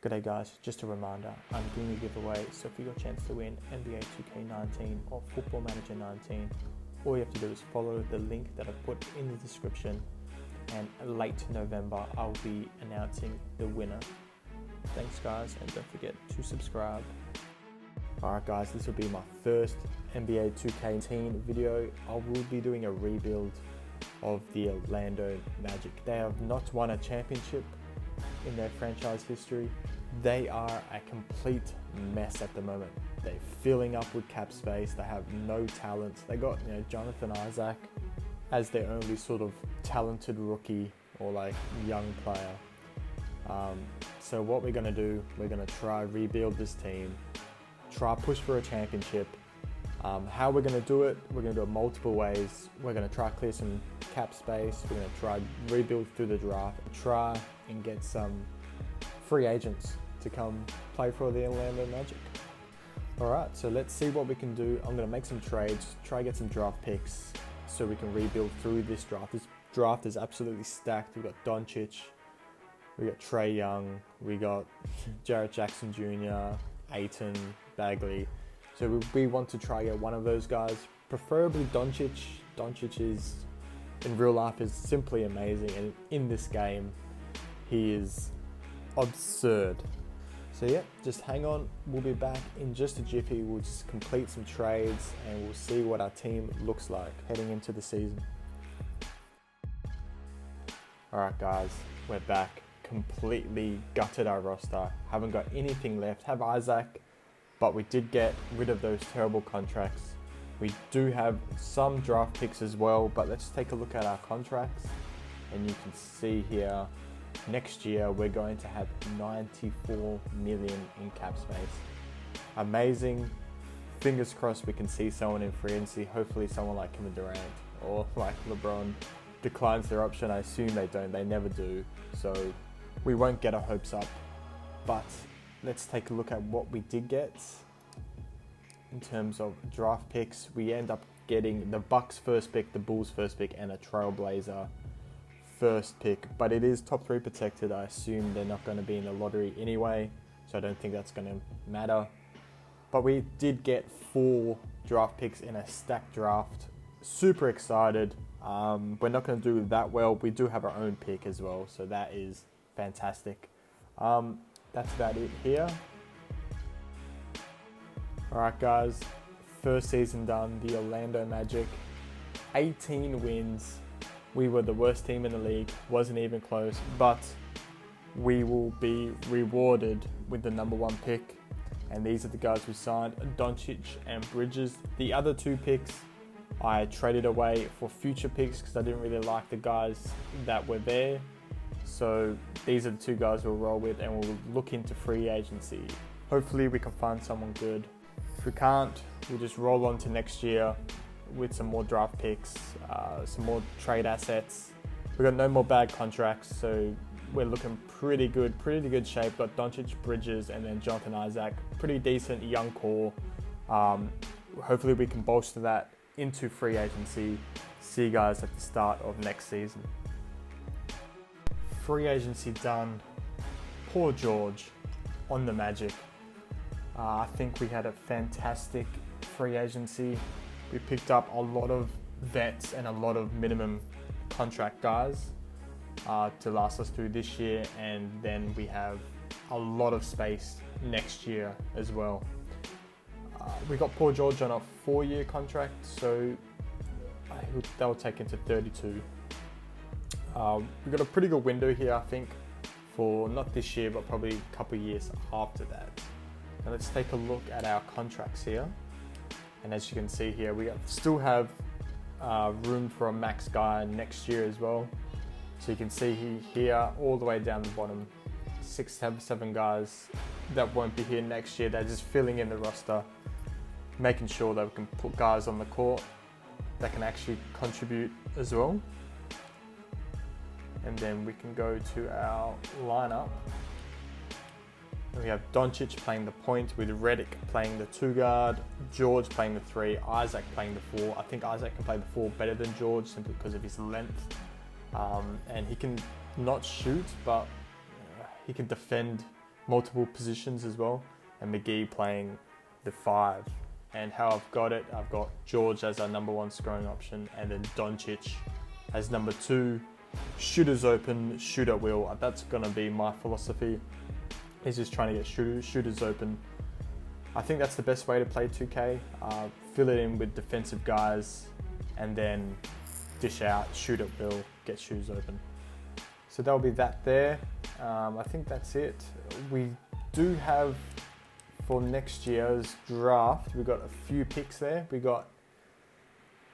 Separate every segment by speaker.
Speaker 1: G'day guys, just a reminder, I'm doing a giveaway, so for your chance to win NBA 2K19 or Football Manager 19, all you have to do is follow the link that I've put in the description, and late November I'll be announcing the winner. Thanks guys, and don't forget to subscribe. Alright guys, this will be my first NBA 2K19 video. I will be doing a rebuild of the Orlando Magic. They have not won a championship in their franchise history. They are a complete mess at the moment. They're filling up with cap space. They have no talent. They got Jonathan Isaac as their only sort of talented rookie or like young player. So what we're gonna do, we're gonna try rebuild this team, try push for a championship. How we're gonna do it, we're gonna do it multiple ways. We're gonna try clear some cap space. We're gonna try rebuild through the draft, try and get some free agents to come play for the Orlando Magic. All right, so let's see what we can do. I'm gonna make some trades, try get some draft picks so we can rebuild through this draft. This draft is absolutely stacked. We've got Doncic, we got Trae Young, we got Jarrett Jackson Jr., Ayton, Bagley. So we want to try get one of those guys, preferably Doncic. Doncic is, in real life, is simply amazing, and in this game, he is absurd. So yeah, just hang on. We'll be back in just a jiffy. We'll just complete some trades, and we'll see what our team looks like heading into the season. All right, guys, we're back. Completely gutted our roster. Haven't got anything left. Have Isaac, but we did get rid of those terrible contracts. We do have some draft picks as well, but let's take a look at our contracts. And you can see here, next year we're going to have 94 million in cap space. Amazing. Fingers crossed we can see someone in free agency. Hopefully someone like Kevin Durant or like LeBron declines their option. I assume they don't. They never do. So we won't get our hopes up. But let's take a look at what we did get. In terms of draft picks, we end up getting the Bucks first pick, the Bulls first pick, and a Trailblazer first pick. But it is top 3 protected. I assume they're not going to be in the lottery anyway, so I don't think that's going to matter. But we did get 4 draft picks in a stacked draft. Super excited. We're not going to do that well. We do have our own pick as well, so that is fantastic. That's about it here. Alright guys, first season done, the Orlando Magic, 18 wins. We were the worst team in the league, wasn't even close, but we will be rewarded with the number 1 pick. And these are the guys we signed, Doncic and Bridges. The other 2 picks I traded away for future picks because I didn't really like the guys that were there. So these are the 2 guys we'll roll with, and we'll look into free agency. Hopefully we can find someone good. If we can't, we'll just roll on to next year with some more draft picks, some more trade assets. We've got no more bad contracts, so we're looking pretty good shape. Got Doncic, Bridges, and then Jonathan Isaac. Pretty decent young core. Hopefully we can bolster that into free agency. See you guys at the start of next season. Free agency done. Poor George on the Magic. I think we had a fantastic free agency. We picked up a lot of vets and a lot of minimum contract guys to last us through this year, and then we have a lot of space next year as well. We got Paul George on a 4-year contract, so they'll take into 32. We've got a pretty good window here, I think, for not this year, but probably a couple of years after that. Now let's take a look at our contracts here. And as you can see here, we still have room for a max guy next year as well. So you can see here, all the way down the bottom, 6, 7 guys that won't be here next year. They're just filling in the roster, making sure that we can put guys on the court that can actually contribute as well. And then we can go to our lineup. We have Doncic playing the point with Redick playing the 2 guard, George playing the 3, Isaac playing the 4. I think Isaac can play the 4 better than George simply because of his length. And he can not shoot, but he can defend multiple positions as well, and McGee playing the 5. And how I've got it, I've got George as our number 1 scoring option, and then Doncic as number 2. Shooters open, shoot at will. That's going to be my philosophy. He's just trying to get shooters open. I think that's the best way to play 2K. Fill it in with defensive guys, and then dish out, shoot at will, get shooters open. So that'll be that there. I think that's it. We do have, for next year's draft, we've got a few picks there. We got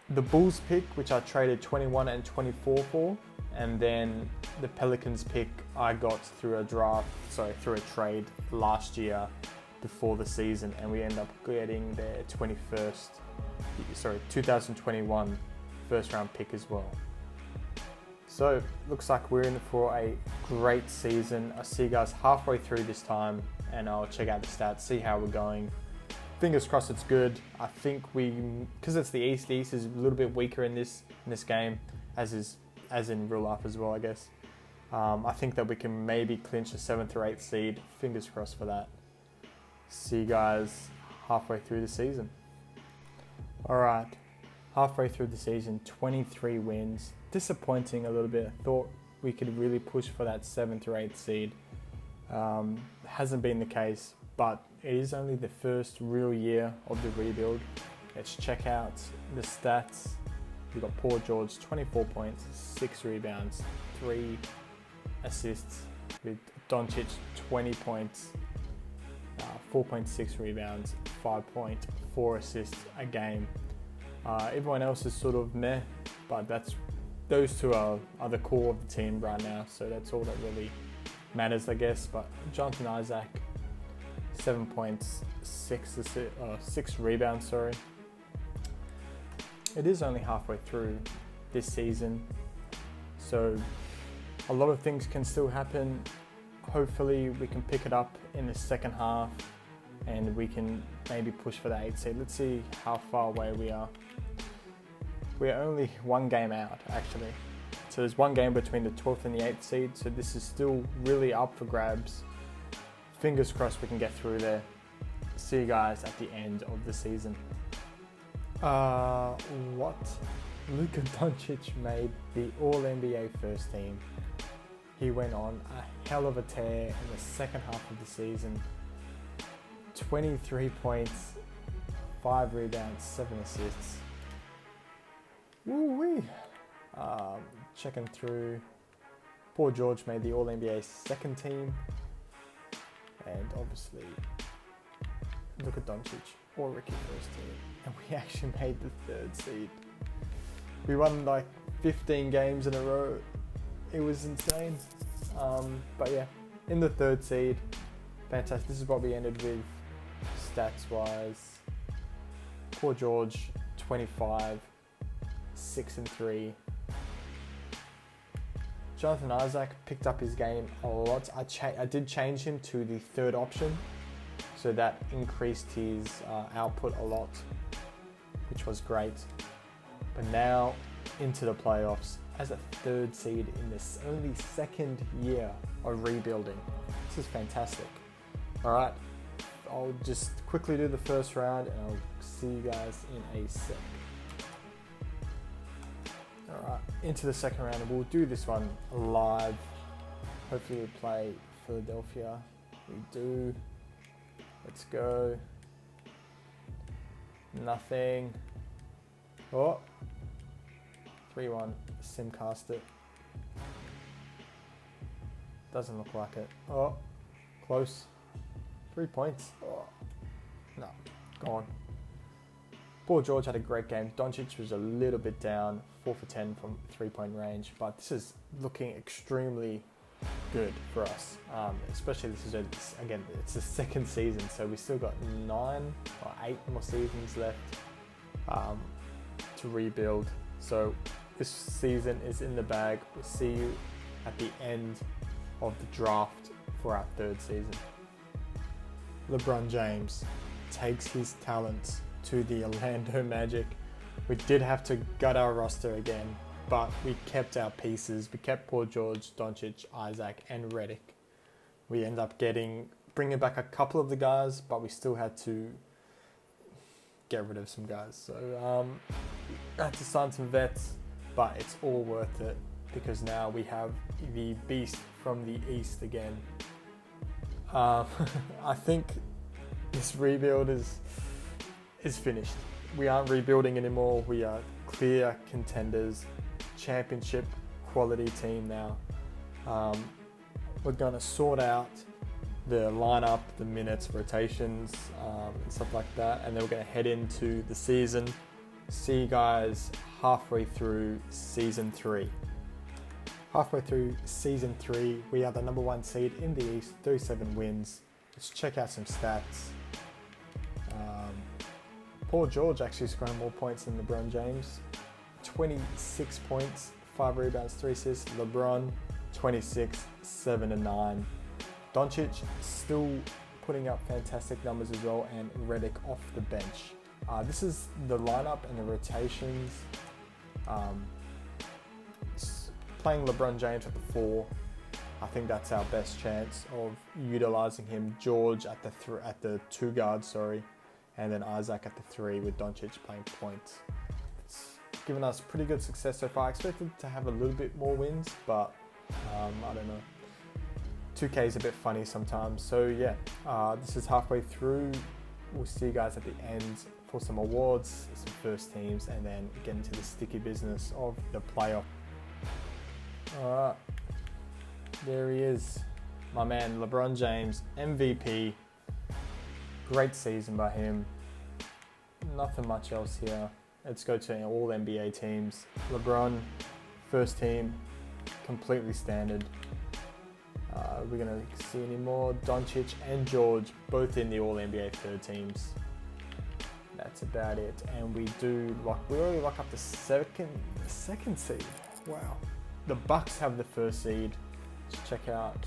Speaker 1: the Bulls pick, which I traded 21 and 24 for, and then the Pelicans pick I got through a trade last year before the season, and we end up getting their 2021 first round pick as well. So looks like we're in for a great season. I'll see you guys halfway through this time, and I'll check out the stats, see how we're going. Fingers crossed it's good. I think because it's the East is a little bit weaker in this game, as in real life as well, I guess. I think that we can maybe clinch a 7th or 8th seed. Fingers crossed for that. See you guys halfway through the season. All right, halfway through the season, 23 wins. Disappointing a little bit. I thought we could really push for that 7th or 8th seed. Hasn't been the case, but it is only the first real year of the rebuild. Let's check out the stats. We've got Paul George, 24 points, 6 rebounds, 3 assists. With Doncic, 20 points, 4.6 rebounds, 5.4 assists a game. Everyone else is sort of meh, but those two are the core of the team right now, so that's all that really matters, I guess. But Jonathan Isaac, 7 points, 6 rebounds, sorry. It is only halfway through this season, so a lot of things can still happen. Hopefully we can pick it up in the second half, and we can maybe push for the 8th seed. Let's see how far away we are. We're only 1 game out, actually. So there's 1 game between the 12th and the 8th seed, so this is still really up for grabs. Fingers crossed we can get through there. See you guys at the end of the season. What? Luka Doncic made the All-NBA first team. He went on a hell of a tear in the second half of the season. 23 points, 5 rebounds, 7 assists. Woo-wee. Checking through. Paul George made the All-NBA second team. And obviously, Luka Doncic or Ricky first team. And we actually made the 3rd seed. We won like 15 games in a row. It was insane. But yeah, in the 3rd seed. Fantastic. This is what we ended with stats-wise. Paul George, 25, 6 and 3. Jonathan Isaac picked up his game a lot. I did change him to the 3rd option, so that increased his output a lot, which was great. But now into the playoffs as a 3rd seed in this only 2nd year of rebuilding. This is fantastic. All right, I'll just quickly do the first round, and I'll see you guys in a sec. All right, into the second round, and we'll do this one live. Hopefully we play Philadelphia. We do. Let's go. Nothing. Oh. 3-1. Simcast it. Doesn't look like it. Oh. Close. 3 points. Oh. No. Gone. Paul George had a great game. Doncic was a little bit down. 4 for 10 from 3-point range. But this is looking extremely good for us. Especially this is, again, it's the 2nd season. So we still got 9 or 8 more seasons left to rebuild. So this season is in the bag. We'll see you at the end of the draft for our 3rd season. LeBron James takes his talents to the Orlando Magic. We did have to gut our roster again, but we kept our pieces. We kept Paul George, Doncic, Isaac, and Redick. We end up getting bringing back a couple of the guys, but we still had to get rid of some guys. So I had to sign some vets, but it's all worth it because now we have the beast from the East again. I think this rebuild is finished. We aren't rebuilding anymore. We are clear contenders, championship quality team now. We're going to sort out the lineup, the minutes, rotations, and stuff like that. And then we're going to head into the season. See you guys halfway through season 3. Halfway through season 3, we are the number 1 seed in the East, 37 wins. Let's check out some stats. Paul George actually scoring more points than LeBron James. 26 points, 5 rebounds, 3 assists. LeBron, 26, 7 and 9. Doncic still putting up fantastic numbers as well, and Redick off the bench. This is the lineup and the rotations. Playing LeBron James at the 4, I think that's our best chance of utilizing him. George at the 2 guard, and then Isaac at the 3 with Doncic playing points. It's given us pretty good success so far. I expected to have a little bit more wins, but I don't know. 2K is a bit funny sometimes. So yeah, this is halfway through. We'll see you guys at the end for some awards, some first teams, and then get into the sticky business of the playoff. Alright, there he is, my man LeBron James, MVP. Great season by him. Nothing much else here. Let's go to all NBA teams. LeBron, first team, completely standard. We're going to see any more. Doncic and George, both in the All-NBA third teams. That's about it. And we already lock up the second seed. Wow. The Bucks have the first seed. Let's check out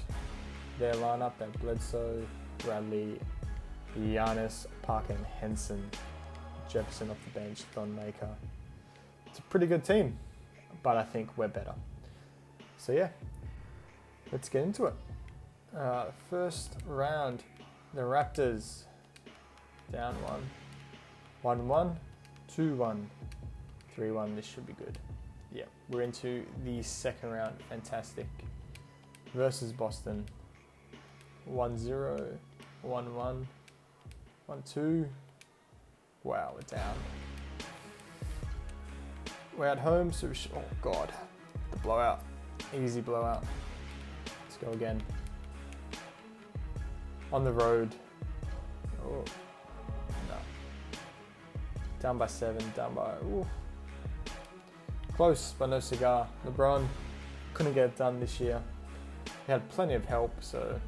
Speaker 1: their lineup. They have Bledsoe, Bradley, Giannis, Parker, and Henson. Jefferson off the bench, Thon Maker. It's a pretty good team, but I think we're better. So yeah, let's get into it. First round, the Raptors down 1-1, 2-1, 3-1. This should be good. Yeah, we're into the second round. Fantastic. Versus Boston. 1-0, 1-1, 1-2. Wow, we're down. We're at home, so oh god, the blowout. Easy blowout. Let's go again. On the road. Oh, no. Down by 7, down by... Ooh. Close, but no cigar. LeBron couldn't get it done this year. He had plenty of help, so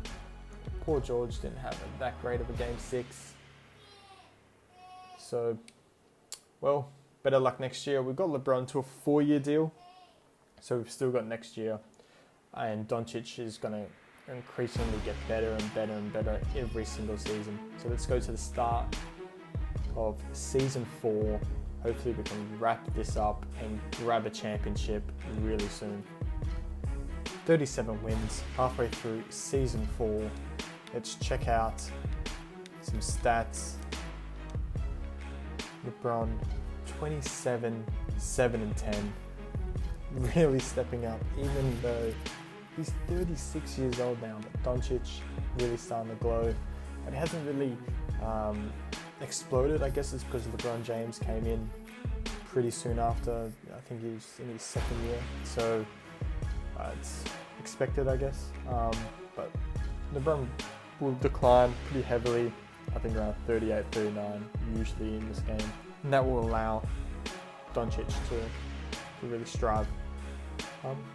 Speaker 1: poor George didn't have that great of a game 6. So, well, better luck next year. We've got LeBron to a 4-year deal, so we've still got next year. And Doncic is going to increasingly get better and better and better every single season. So let's go to the start of season 4. Hopefully we can wrap this up and grab a championship really soon. 37 wins, halfway through season 4. Let's check out some stats. LeBron, 27, 7 and 10. Really stepping up, even though he's 36 years old now. But Doncic really starting to glow. But it hasn't really exploded. I guess it's because LeBron James came in pretty soon after. I think he's in his 2nd year. So it's expected, I guess. But LeBron will decline pretty heavily. I think around 38, 39 usually in this game. And that will allow Doncic to really strive.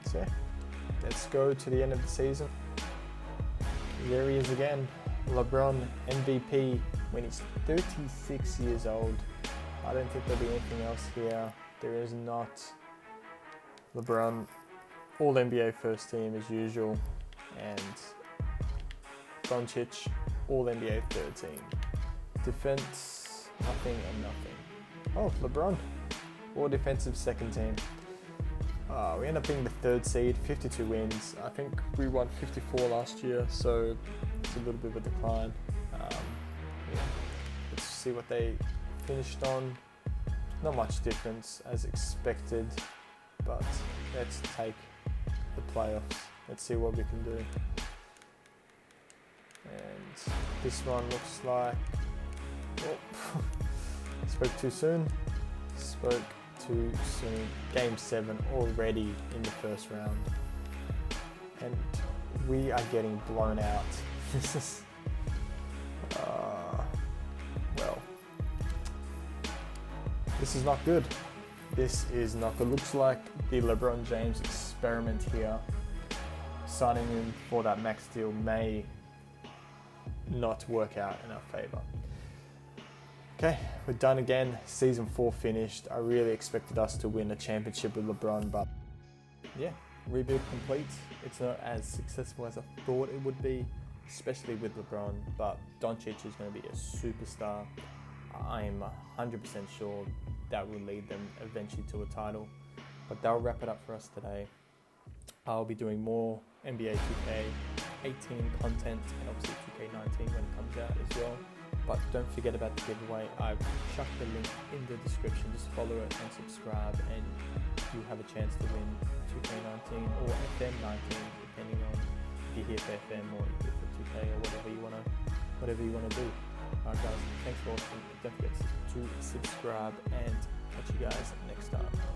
Speaker 1: So yeah, let's go to the end of the season. There he is again. LeBron MVP when he's 36 years old. I don't think there'll be anything else here. There is not. LeBron, all NBA first team as usual. And Doncic, all NBA third team. Defense, nothing and nothing. Oh, LeBron, all defensive second team. We end up being the 3rd seed, 52 wins. I think we won 54 last year, so It's a little bit of a decline. Yeah. Let's see what they finished on. Not much difference as expected, but let's take the playoffs. Let's see what we can do. And this one looks like, oh, spoke too soon. Game 7 already in the first round. And we are getting blown out. This is, well, this is not good. This is not good. Looks like the LeBron James experiment here, signing him for that max deal, may not work out in our favor. Okay, we're done again. Season 4 finished. I really expected us to win a championship with LeBron, but yeah, rebuild complete. It's not as successful as I thought it would be, especially with LeBron, but Doncic is going to be a superstar. I'm 100% sure that will lead them eventually to a title. But that'll wrap it up for us today. I'll be doing more NBA 2K18 content and obviously 2K19 when it comes out as well. But don't forget about the giveaway. I've chucked the link in the description. Just follow it and subscribe, and you have a chance to win 2K19 or FM19, depending on if you're here for FM or if you're for 2K or whatever you wanna do. Alright guys, thanks for watching. Don't forget to subscribe, and catch you guys next time.